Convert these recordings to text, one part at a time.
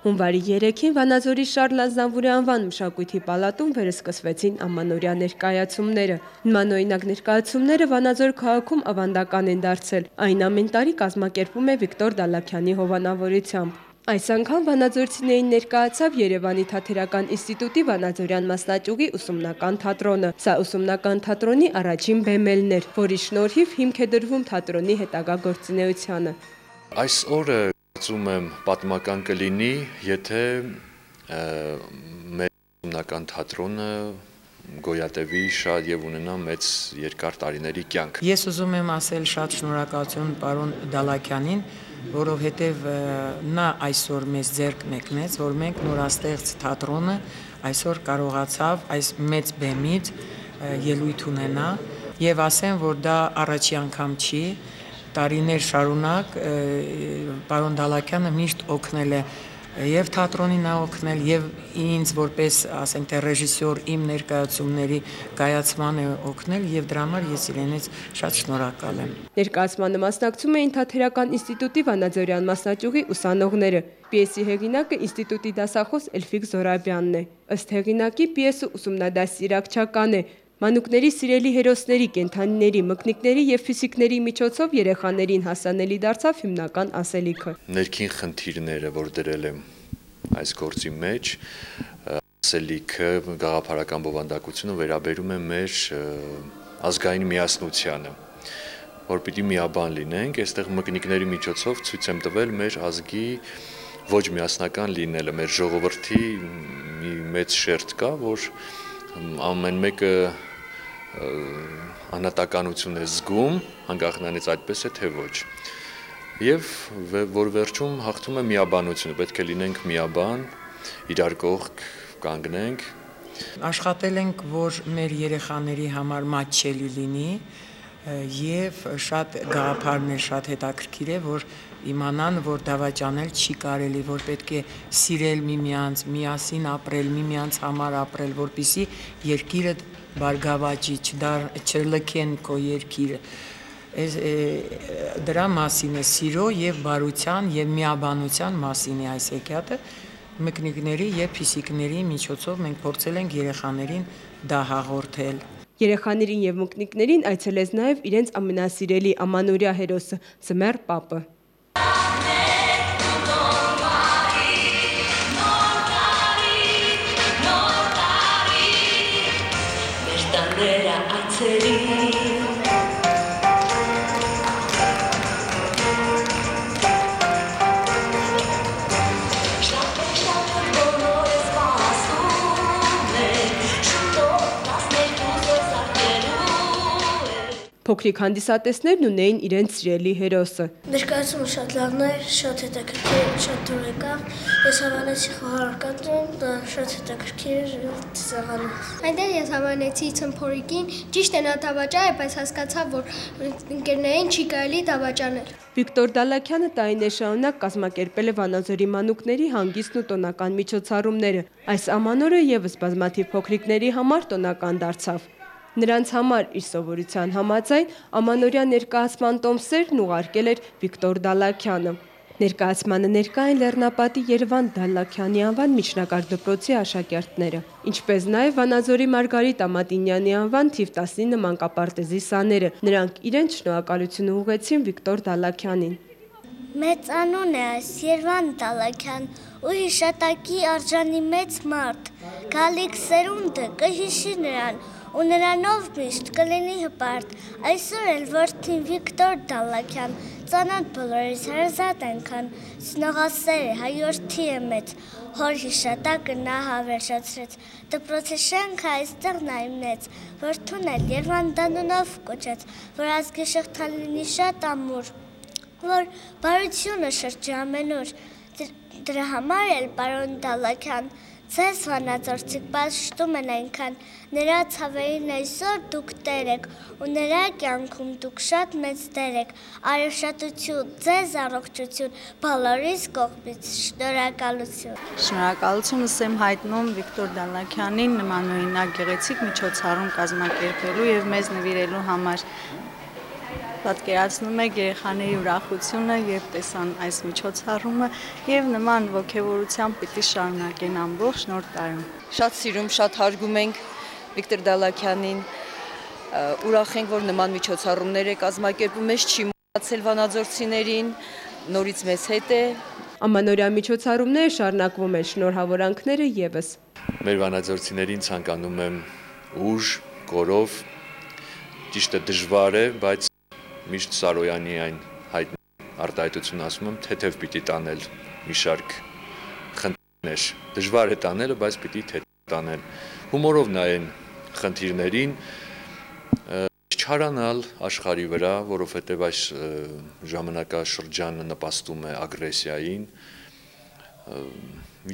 Հունվարի 3-ին Վանաձորի Շարլ Ազնավուրի անվան մշակույթի պալատում վերսկսվեցին ամանորյա ներկայացումները։ Նմանօրինակ ներկայացումները Վանաձոր քաղաքում ավանդական են դարձել։ Այն ամեն տարի կազմակերպվում է Վիկտոր Դալաքյանի հովանավորությամբ։ Այս անգամ վանաձորցիներին ներկայացավ Երևանի Թատերական ինստիտուտի Վանաձորյան մասնաճյուղի ուսումնական թատրոնը։ Սա ուսումնական թատրոնի առաջին բեմելն էր, որի շնորհիվ հիմք է դրվում թատրոնի հետագա գործունեությանը։ Այս օրը կարծում եմ պատմական կլինի, եթե մեր ուսումնական թատրոնը գոյատևի շատ եւ ունենա մեծ երկար տարիների կյանք։ Ես ուզում եմ ասել շատ շնորհակալություն պարոն Դալաքյանին, որովհետև նա այսօր մեզ ձեռք մեկնեց, որ մենք նորաստեղծ թատրոնը այսօր կարողացավ այս մեծ բեմից ելույթ ունենա եւ ասեմ, որ դա առաջի անգամ չի, տարիներ շարունակ պարոն Դալաքյանը միշտ օգնել է եւ թատրոնին է օգնել եւ ինձ որպես ասենք թե ռեժիսոր իմ ներկայացումների կայացման է օգնել եւ դրա համար ես իրենից շատ շնորհակալ եմ։ Ներկայացմանը մասնակցում էին Թատերական ինստիտուտի Վանաձորյան մասնաճյուղի ուսանողները։ Պիեսի հեղինակը ինստիտուտի դասախոս Էլֆիկ Զորաբյանն է։ Ըստ հեղինակի պիեսը ուսումնադաստիարակչական է։ Մանուկների սիրելի հերոսների, կենդանիների, մկնիկների եւ ֆիզիկների միջոցով երեխաներին հասանելի դարձավ հիմնական ասելիքը։ Ներքին խնդիրները, որ դրել եմ այս գործի մեջ, ասելիքը, գաղափարական բովանդակությունը վերաբերում է մեր ազգային միասնությանը, որ պիտի միաբան լինենք, այստեղ մկնիկների միջոցով ցույց եմ տվել մեր ազգի ոչ միասնական լինելը, մեր ժողովրդի մի մեծ շերտ կա, որ ամեն մեկը անհատականություն է զգում, անկախ նրանից այդպես է թե ոչ։ Եվ որ վերջում հաղթում է միաբանությունը, պետք է լինենք միաբան, իրար կողք կանգնենք։ Աշխատել ենք, որ մեր երեխաների համար մատչելի լինի եւ շատ գաղափարներ շատ հետաքրքիր է, որ իմանան, որ դավաճանել չի կարելի, որ պետք է սիրել միմյանց, միասին ապրել, միմյանց համար ապրել, որպեսզի երկիրը բարգավաճի, չլքեն քո երկիրը։ Դրա մասին է սիրո եւ բարության եւ միաբանության մասին է այս հեքիաթը։ Մկնիկների եւ ֆիզիկների միջոցով մենք փորձել ենք երեխաներին դա հաղորդել։ Երեխաներին եւ մկնիկներին այցելեց նաեւ իրենց ամենասիրելի ամանորյա հերոսը Ձմեռ պապը։ Փոքրիկ հանդիսատեսներն ունեին իրենց սիրելի հերոսը։ Ներկայացումը շատ լավն էր, շատ հետաքրքիր, շատ դուր եկավ։ Ես հավանեցի խոհարարական, դա շատ հետաքրքիր էր ծիծաղալով։ Այնտեղ ես հավանեցի Ցմփորիկին, ճիշտ է նա դավաճան է, բայց հասկացավ, որ ընկերներին չի կարելի դավաճանել։ Վիկտոր Դալաքյանը տարիներ շարունակ կազմակերպել է Վանաձորի մանուկների հանգիստն ու տոնական միջոցառումները։ Այս ամանորը եւս բազմաթիվ փոքրիկների համար տոնական դարձավ։ Նրանց համար իր սովորության համաձայն ամանորյա ներկայացման տոմսերն ուղարկել էր Վիկտոր Դալաքյանը։ Ներկայացմանը ներկա են Լեռնապատի Երևան Դալաքյանի անվան միջնակարգ դպրոցի աշակերտները, ինչպես նաև Վանաձորի Մարգարիտ Ամատինյանի անվան թիվ 19 մանկապարտեզի սաները։ Նրանք իրենց շնորհակալությունը ուղղեցին Վիկտոր Դալաքյանին։ Մեծ անուն է այս Երևան Դալաքյան ու հիշատակի արժանի մեծ մարդ։ Գալիք սերունդը կհիշի նրան ու նրանով միշտ կլինի հպարտ։ Այսօր էլ որդին Վիկտոր Դալաքյան ծանոթ բոլորիս հարազատ ենքան, սնողասեր է, հայորդի է մեծ, հոր հիշատակը նա հավերժացրեց, դպրոցի շենքը այստեղ նա իմնեց, որդուն էլ Երևան դանունով կոչեց, որ ազգի շղթան լինի շատ ամուր, որ բարությունը շրջի ամենուր, դրա համար էլ պարոն Դալաքյան, ձեզ վանաձորցիք պաշտում են այնքան, նրա ցավերին այսօր դուք տեր եք ու նրա կյանքում դուք շատ մեծ դեր եք, արժանացություն, ձեզ առողջություն, բոլորիս կողմից շնորհակալություն։ Շնորհակալությունս եմ հայտնում Վիկտոր Դալաքյանին նմանօրինակ գեղեցիկ միջոցառում կազմակերպելու եւ մեզ նվիրելու համար։ պատկերացնում եք երեխաների ուրախությունը, երբ տեսան այս միջոցառումը եւ նման ողջավորությամբ պիտի շարունակեն ամբողջ նոր տարում։ Շատ սիրում, շատ հարգում ենք Վիկտոր Դալաքյանին, ուրախ ենք, որ նման միջոցառումներ է կազմակերպում, մեզ չի մոռացել վանաձորցիներին, նորից մեզ հետ է։ Ամանորյա միջոցառումները շարունակվում են, շնորհավորանքները եւս։ Մեր վանաձորցիներին ցանկանում եմ ուժ, կորով, ճիշտ է դժվար է, բայց միշտ Սարոյանի այն հայտնի արտահայտություն ասում եմ, թեթև պիտի տանել մի շարք խնդիրներ։ Դժվար է տանելը, բայց պիտի թեթև տանել։ Հումորով նայեն խնդիրներին, չարանալ աշխարհի վրա, որովհետև այս ժամանակաշրջանը նպաստում է ագրեսիային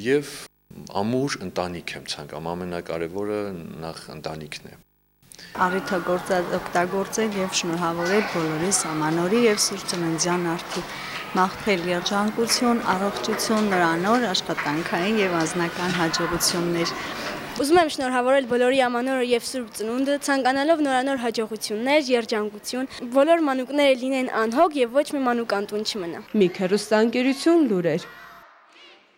եւ ամուր ընտանիք եմ ցանկանում, ամենակարևորը նախ ընտանիքն է։ Առիթը օգտագործել եւ շնորհավորել բոլորիս ամանորի եւ Սուրբ Ծննդյան արդի մաղթել երջանկություն, առողջություն, նորանոր աշխատանքային եւ անձնական հաջողություններ։ Ուզում եմ շնորհավորել բոլորի ամանորը եւ Սուրբ Ծնունդը, ցանկանալով նորանոր հաջողություններ, երջանկություն, բոլոր մանուկները լինեն անհոգ եւ ոչ մի մանուկ անտուն չմնա։ Մի հեռուստաընկերություն լուրեր։